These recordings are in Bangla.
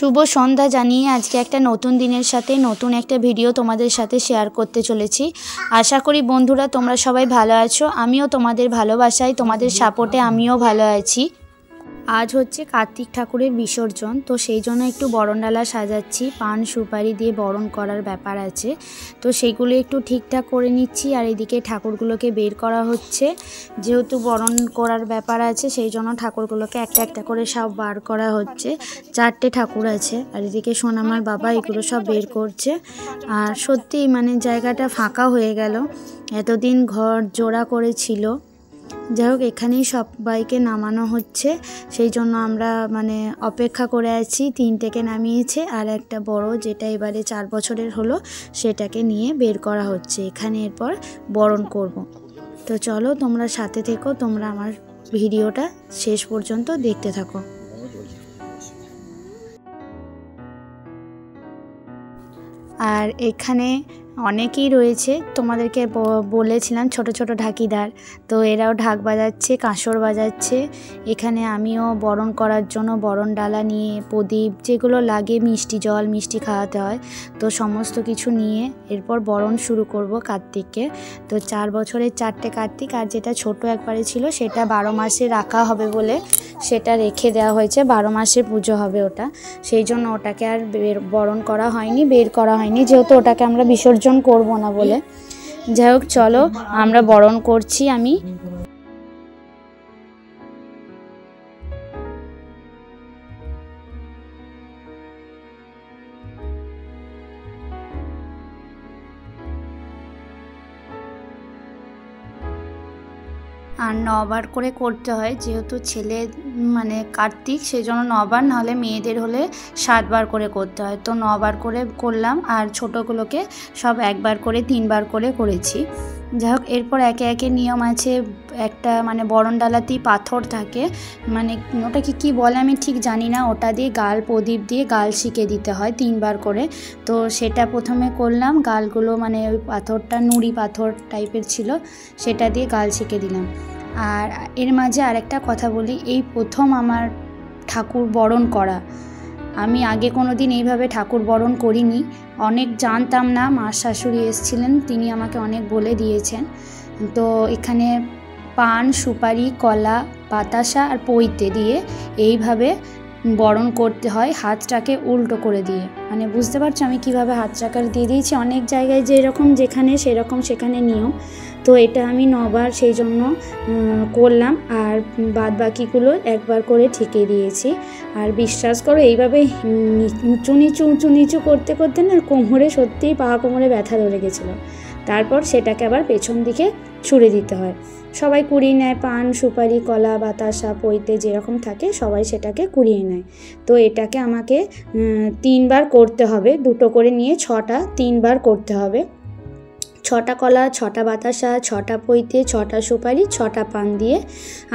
শুভ সন্ধ্যা জানিয়ে আজকে একটা নতুন দিনের সাথে নতুন একটা ভিডিও তোমাদের সাথে শেয়ার করতে চলেছি। আশা করি বন্ধুরা তোমরা সবাই ভালো আছো। আমিও তোমাদের ভালোবাসায় তোমাদের সাপোর্টে আমিও ভালো আছি। আজ হচ্ছে কার্তিক ঠাকুরের বিসর্জন, তো সেই জন্য একটু বরণডালা সাজাচ্ছি। পান সুপারি দিয়ে বরণ করার ব্যাপার আছে, তো সেইগুলো একটু ঠিকঠাক করে নিচ্ছি। আর এদিকে ঠাকুরগুলোকে বের করা হচ্ছে, যেহেতু বরণ করার ব্যাপার আছে সেই জন্য ঠাকুরগুলোকে একটা একটা করে সব বার করা হচ্ছে। 4টে ঠাকুর আছে, আর এদিকে সোনামার বাবা এগুলো সব বের করছে। আর সত্যি মানে জায়গাটা ফাঁকা হয়ে গেল, এতদিন ঘর জোড়া করেছিল। যাই হোক, এখানেই সবাইকে নামানো হচ্ছে, সেই জন্য আমরা মানে অপেক্ষা করে আছি। 3টেকে নামিয়েছে, আর একটা বড় যেটা এবারে 4 বছরের হলো সেটাকে নিয়ে বের করা হচ্ছে। এখানে এরপর বরণ করব। তো চলো তোমরা সাথে থেকো, তোমরা আমার ভিডিওটা শেষ পর্যন্ত দেখতে থাকো। আর এখানে অনেকেই রয়েছে, তোমাদেরকে বলেছিলাম ছোট ছোট ঢাকিদার, তো এরাও ঢাক বাজাচ্ছে, কাঁসর বাজাচ্ছে। এখানে আমিও বরণ করার জন্য বরণ ডালা নিয়ে প্রদীপ যেগুলো লাগে, মিষ্টি জল, মিষ্টি খাওয়াতে হয়, তো সমস্ত কিছু নিয়ে এরপর বরণ শুরু করব কার্তিককে। তো 4 বছরের 4টে কার্তিক, আর যেটা ছোট একবারে ছিল সেটা 12 মাসে রাখা হবে বলে সেটা রেখে দেওয়া হয়েছে। 12 মাসে পুজো হবে ওটা, সেই জন্য ওটাকে আর বরণ করা হয়নি, বের করা হয়নি, যেহেতু ওটাকে আমরা বিসর্জন করব না বলে। যাই হোক চলো আমরা বরণ করছি। আমি আর 9 বার করে করতে হয়, যেহেতু ছেলে মানে কার্তিক, সেই জন্য 9 বার, নাহলে মেয়েদের হলে 7 বার করে করতে হয়। তো 9 বার করে করলাম, আর ছোটোগুলোকে সব 1 বার করে 3 বার করে করেছি। যাই হোক, এরপর একে একে নিয়ম আছে। একটা মানে বরণ ডালাতেই পাথর থাকে, মানে ওটাকে কি বলে আমি ঠিক জানি না, ওটা দিয়ে গাল প্রদীপ দিয়ে গাল শিখে দিতে হয় 3 বার করে। তো সেটা প্রথমে করলাম, গালগুলো মানে ওই পাথরটা নুড়ি পাথর টাইপের ছিল, সেটা দিয়ে গাল শিখে দিলাম। আর এর মাঝে আরেকটা কথা বলি, এই প্রথম আমার ঠাকুর বরণ করা। আমি আগে কোনো দিন এইভাবে ঠাকুর বরণ করিনি, অনেক জানতাম না। মা শাশুড়ি এসেছিলেন, তিনি আমাকে অনেক বলে দিয়েছেন। তো এখানে পান সুপারি কলা বাতাসা আর পৈতে দিয়ে এইভাবে বরণ করতে হয়, হাতটাকে উল্টো করে দিয়ে। মানে বুঝতে পারছো আমি কিভাবে হাতটাকে দিয়ে দিয়েছি। অনেক জায়গায় যেরকম যেখানে সেরকম সেখানে নিয়ম, তো এটা আমি 9 বার সেই জন্য করলাম, আর বাদ বাকিগুলো 1 বার করে ঠিকই দিয়েছি। আর বিশ্বাস করো এইভাবে উঁচু নিচু করতে করতে না কোমরে সত্যিই কোমরে ব্যথা ধরে গেছিলো। তারপর সেটাকে আবার পেছন দিকে ছুঁড়ে দিতে হয়। সবাই কুড়িয়ে নেয়, পান সুপারি কলা বাতাসা পৈতে যেরকম থাকে সবাই সেটাকে কুড়িয়ে নেয়। তো এটাকে আমাকে 3 বার করতে হবে, 2টো করে নিয়ে 6টা 3 বার করতে হবে। 6টা কলা 6টা বাতাসা 6টা পৈতে 6টা সুপারি 6টা পান দিয়ে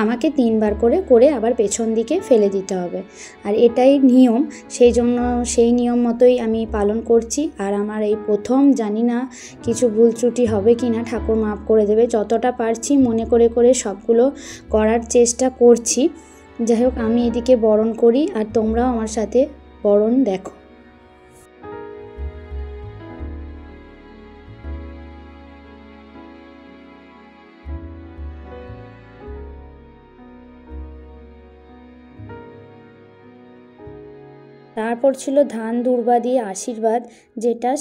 আমাকে 3 বার করে আবার পেছন দিকে ফেলে দিতে হবে। আর এটাই নিয়ম, সেই জন্য সেই নিয়ম মতোই আমি পালন করছি। আর আমার এই প্রথম, জানি না কিছু ভুল ত্রুটি হবে কি না, ঠাকুর মাফ করে দেবে। যতটা পারছি মনে করে সবগুলো করার চেষ্টা করছি। যাই হোক, আমি এদিকে বরণ করি, আর তোমরাও আমার সাথে বরণ দেখো। তারপর ছিল ধান দুর্বা দিয়ে আশীর্বাদ,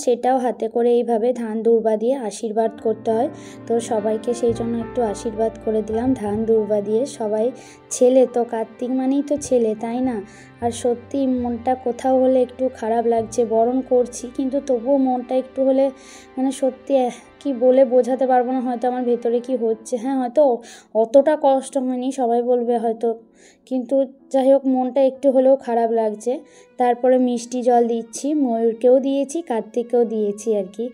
সেটাও হাতে করে এইভাবে ধান দুর্বা দিয়ে আশীর্বাদ করতে হয়। তো সবাইকে সেই জন্য একটু আশীর্বাদ করে দিলাম ধান দুর্বা দিয়ে। সবাই ছেলে, তো কার্তিক মানেই তো ছেলে, তাই না? আর সত্যি মনটা কোথাও হলে একটু খারাপ লাগছে, বরণ করছি কিন্তু তবুও মনটা একটু হলে মানে সত্যি কি বলে বোঝাতে পারবো না হয়তো আমার ভেতরে কি হচ্ছে। হ্যাঁ, হয়তো অতটা কষ্ট হয়নি, সবাই বলবে হয়তো, কিন্তু যাই হোক মনটা একটু হলেও খারাপ লাগছে। তারপরে মিষ্টি জল দিচ্ছি, ময়ূরকেও দিয়েছি কার্তিককেও দিয়েছি আর কি।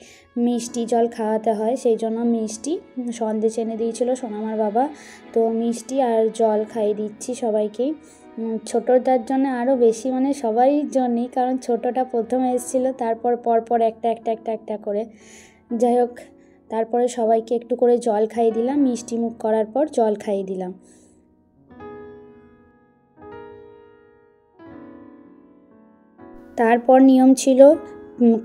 মিষ্টি জল খাওয়াতে হয়, সেই জন্য মিষ্টি সন্দেশ এনে দিয়েছিল সোনামার বাবা, তো মিষ্টি আর জল খাইয়ে দিচ্ছি সবাইকেই। ছোটোটার জন্য আরও বেশি, মানে সবাই জন্যই, কারণ ছোটোটা প্রথমে এসেছিলো, তারপর পরপর একটা করে। যাই হোক, তারপরে সবাইকে একটু করে জল খাইয়ে দিলাম, মিষ্টি মুখ করার পর জল খাইয়ে দিলাম। তারপর নিয়ম ছিল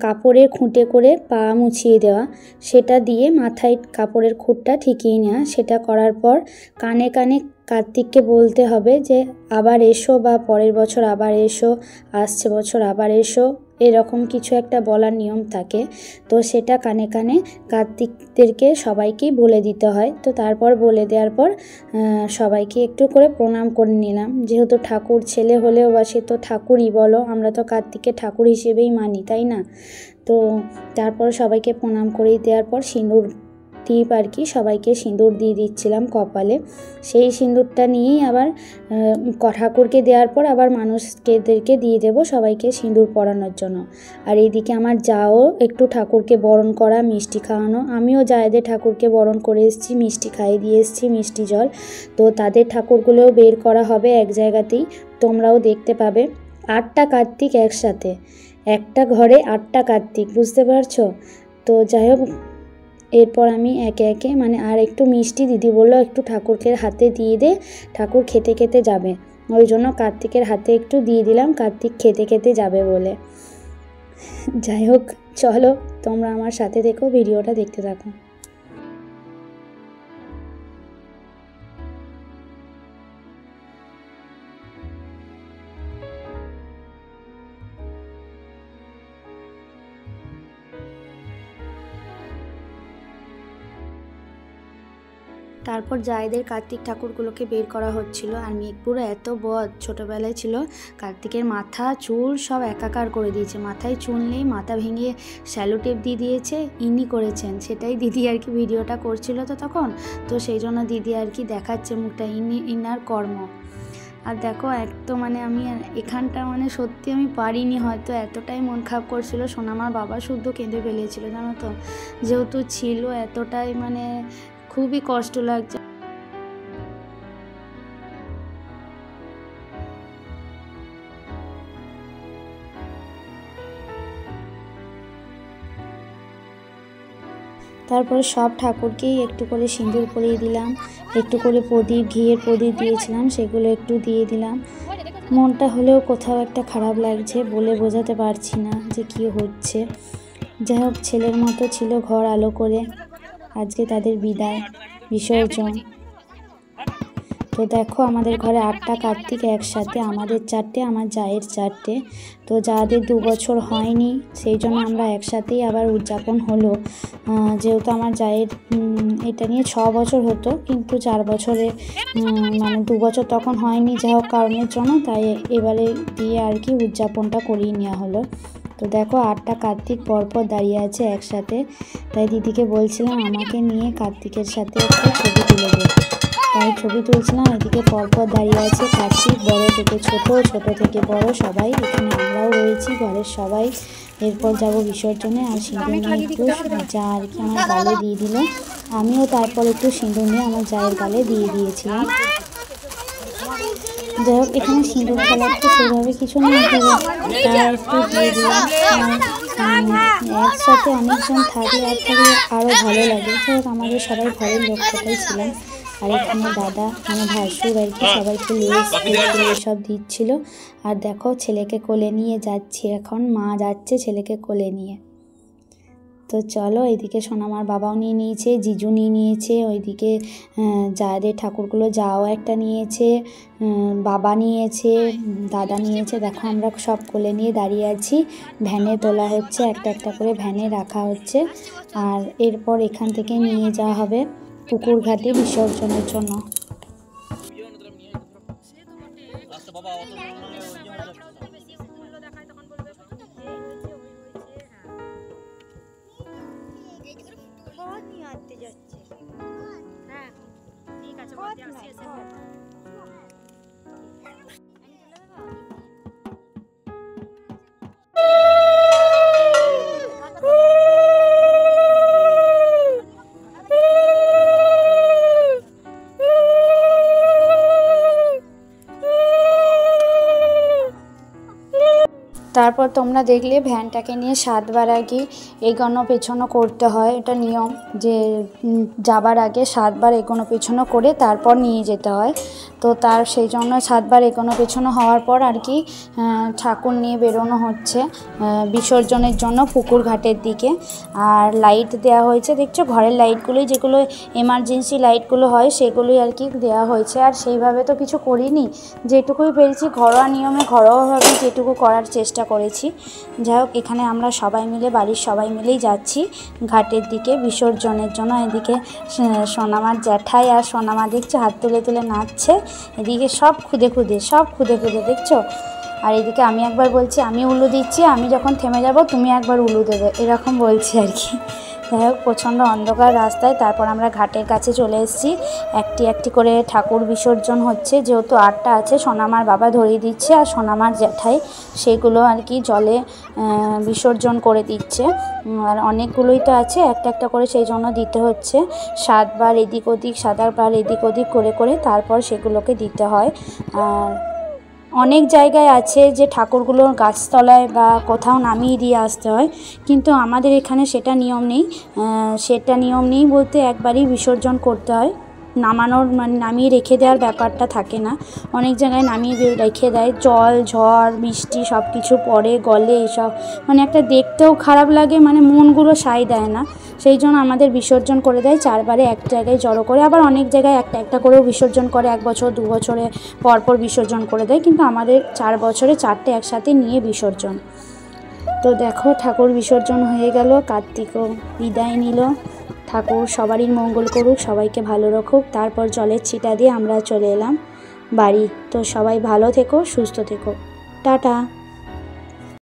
কাপড়ের খুঁটে করে পা মুছিয়ে দেওয়া, সেটা দিয়ে মাথায় কাপড়ের খুঁটটা ঠেকিয়ে নেওয়া। সেটা করার পর কানে কানে কার্তিককে বলতে হবে যে আবার এসো, বা পরের বছর আবার এসো, আসছে বছর আবার এসো, এরকম কিছু একটা বলার নিয়ম থাকে। তো সেটা কানে কানে কার্তিকদেরকে সবাইকেই বলে দিতে হয়। তো তারপর বলে দেওয়ার পর সবাইকে একটু করে প্রণাম করে নিলাম। যেহেতু ঠাকুর ছেলে হলেও বা সে তো ঠাকুরই বলো, আমরা তো কার্তিককে ঠাকুর হিসেবেই মানি, তাই না? তো তারপর সবাইকে প্রণাম করে দেওয়ার পর সিঁদুর টিপ আর কি সবাইকে সিঁদুর দিয়ে দিচ্ছিলাম কপালে। সেই সিঁদুরটা নিয়েই আবার ঠাকুরকে দেওয়ার পর আবার মানুষদেরকে দিয়ে দেবো সবাইকে সিঁদুর পরানোর জন্য। আর এইদিকে আমার যাও একটু ঠাকুরকে বরণ করা, মিষ্টি খাওয়ানো। আমিও জায়েদের ঠাকুরকে বরণ করে এসেছি, মিষ্টি খাইয়ে দিয়ে এসেছি, মিষ্টি জল। তো তাদের ঠাকুরগুলোও বের করা হবে এক জায়গাতেই, তোমরাও দেখতে পাবে। 8টা কার্তিক একসাথে, একটা ঘরে 8টা কার্তিক, বুঝতে পারছো? তো যাই হোক, এরপর আমি একে একে আর একটু মিষ্টি দিদি বললো একটু ঠাকুরকে হাতে দিয়ে দে, ঠাকুর খেতে খেতে যাবে। ওই জন্য কার্তিকের হাতে একটু দিয়ে দিলাম, কার্তিক খেতে খেতে যাবে বলে। যাই হোক, চলো তোমরা আমার সাথে দেখো, ভিডিওটা দেখতে থাকো। তারপর জায়েদের কার্তিক ঠাকুরগুলোকে বের করা হচ্ছিল। আর মেঘপুরো এত বদ, ছোটোবেলায় ছিল কার্তিকের মাথা চুল সব একাকার করে দিয়েছে। মাথায় চুল নেই, মাথা ভেঙে শ্যালো টেপ দিয়ে দিয়েছে, ইনি করেছেন। সেটাই দিদি আর কি ভিডিওটা করছিল তো তখন, তো সেই জন্য দিদি আর কি দেখাচ্ছে মুখটা, ইনার কর্ম। আর দেখো একদম আমি এখানটা সত্যি আমি পারিনি, হয়তো এতটাই মন খারাপ করছিল। সোনামার বাবা শুদ্ধ কেঁদে ফেলেছিল, জানো তো, যেহেতু ছিল এতটাই খুবই কষ্ট লাগছে। তারপরে সব ঠাকুরকেই একটু করে সিঁদুর পরিয়ে দিলাম, একটু করে প্রদীপ, ঘিয়ের প্রদীপ দিয়েছিলাম, সেগুলো একটু দিয়ে দিলাম। মনটা হলেও কোথাও একটা খারাপ লাগছে, বলে বোঝাতে পারছি না যে কী হচ্ছে। যাই হোক, ছেলের মতো ছিল ঘর আলো করে। আজকে তাদের বিদায়, বিসর্জন। তো দেখো আমাদের ঘরে 8টা কার্তিক একসাথে, আমাদের 4টে, আমার জায়ের 4টে। তো যাদের 2 বছর হয়নি সেই জন্য আমরা একসাথেই আবার উদযাপন হলো। যেহেতু আমার জায়ের এটা নিয়ে 6 বছর হতো, কিন্তু 4 বছরে 2 বছর তখন হয়নি যা হোক কারণের জন্য, তাই এবারে দিয়ে আর কি উদযাপনটা করিয়ে নেওয়া হলো। তো দেখো 8টা কার্তিক পরপর দাঁড়িয়ে আছে একসাথে। তাই দিদিকে বলছিলাম আমাকে নিয়ে কার্তিকের সাথে একটা ছবি তুলে দে। তাই ছবি তুলছিলাম। এদিকে পরপর দাঁড়িয়ে আছে কার্তিক, বড় থেকে ছোট, ছোট থেকে বড় সবাই। এখানে আমরাও রয়েছি ঘরের সবাই। এরপর যাব বিসর্জনে। আর সিঁদুর নিয়ে একটু যা আর কি আমার গালে দিয়ে দিল, আমিও তারপর একটু সিঁদুর নিয়ে আমার জায়ের গালে দিয়ে দিয়েছিলাম। যাই হোক, এখানে সিঁদুর খেলার তো সেভাবে কিছু নেই, তারা একটু দিয়ে দিলাম। একসাথে অনেকজন থাকলে আরও ভালো লাগে। যাই হোক, আমাদের সবাই ঘরের লোক কোথায় ছিলাম। আর এখানে দাদা ভাসুর আর কি সবাইকে লেস এসব দিচ্ছিল। আর দেখো ছেলেকে কোলে নিয়ে যাচ্ছি, এখন মা যাচ্ছে ছেলেকে কোলে নিয়ে। তো চলো, এইদিকে সোনামার বাবাও নিয়ে নিয়েছে, জিজু নিয়ে নিয়েছে, ওইদিকে যাদের ঠাকুরগুলো যাও একটা নিয়েছে, বাবা নিয়েছে, দাদা নিয়েছে। দেখো আমরা সব কোলে নিয়ে দাঁড়িয়ে আছি, ভ্যানে তোলা হচ্ছে, একটা একটা করে ভ্যানে রাখা হচ্ছে। আর এরপর এখান থেকে নিয়ে যাওয়া হবে পুকুর ঘাটে বিসর্জনের জন্য। তারপর তোমরা দেখলে ভ্যানটাকে নিয়ে 7 বার আগে এগোনো পেছনো করতে হয়, এটা নিয়ম যে যাবার আগে 7 বার এগোনো পেছনো করে তারপর নিয়ে যেতে হয়। তো তার সেই জন্য 7 বার এগোনো পেছনো হওয়ার পর আর কি ঠাকুর নিয়ে বেরোনো হচ্ছে বিসর্জনের জন্য পুকুর ঘাটের দিকে। আর লাইট দেওয়া হয়েছে, দেখছো ঘরের লাইটগুলোই, যেগুলো এমার্জেন্সি লাইটগুলো হয় সেগুলোই আর কি দেওয়া হয়েছে। আর সেইভাবে তো কিছু করিনি, যেটুকুই পেরেছি ঘরোয়া নিয়মে ঘরোয়াভাবে যেটুকু করার চেষ্টা করেছি। যাই হোক, এখানে আমরা সবাই মিলে, বাড়ির সবাই মিলেই যাচ্ছি ঘাটের দিকে বিসর্জনের জন্য। এদিকে সোনামার জ্যাঠাই আর সোনামা দেখছো হাত তুলে তুলে নাচছে, এদিকে সব খুদে খুদে দেখছো। আর এদিকে আমি একবার বলছি আমি উলু দিচ্ছি, আমি যখন থেমে যাব তুমি একবার উলু দেবে, এরকম বলছি আর কি। যাই হোক, প্রচণ্ড অন্ধকার রাস্তায় তারপর আমরা ঘাটের কাছে চলে এসেছি। একটি একটি করে ঠাকুর বিসর্জন হচ্ছে, যেহেতু 8টা আছে, সোনামার বাবা ধরিয়ে দিচ্ছে আর সোনামার জ্যাঠাই সেগুলো আর কি জলে বিসর্জন করে দিচ্ছে। আর অনেকগুলোই তো আছে, একটা একটা করে সেই জন্য দিতে হচ্ছে। 7 বার এদিক ওদিক, 7 বার এদিক ওদিক করে করে তারপর সেগুলোকে দিতে হয়। আর অনেক জায়গায় আছে যে ঠাকুরগুলোর গাছতলায় বা কোথাও নামিয়ে দিয়ে আসতে হয়, কিন্তু আমাদের এখানে সেটা নিয়ম নেই বলতে একবারই বিসর্জন করতে হয়। নামানোর মানে নামিয়ে রেখে দেওয়ার ব্যাপারটা থাকে না, অনেক জায়গায় নামিয়ে রেখে দেয়, জল ঝড় বৃষ্টি সব কিছু পড়ে গলে, এইসব মানে একটা দেখতেও খারাপ লাগে, মানে মনগুলো সায় দেয় না। সেই জন্য আমাদের বিসর্জন করে দেয় 4 বারে এক জায়গায় জড়ো করে। আবার অনেক জায়গায় একটা একটা করেও বিসর্জন করে, 1 বছর 2 বছরে পরপর বিসর্জন করে দেয়, কিন্তু আমাদের 4 বছরে 4টে একসাথে নিয়ে বিসর্জন। তো দেখো ঠাকুর বিসর্জন হয়ে গেল, কার্তিকও বিদায় নিল। ঠাকুর সবারই মঙ্গল করুক, সবাইকে ভালো রাখুক। তারপর জলের ছিটা দিয়ে আমরা চলে এলাম বাড়ি। তো সবাই ভালো থেকো, সুস্থ থেকো, টাটা।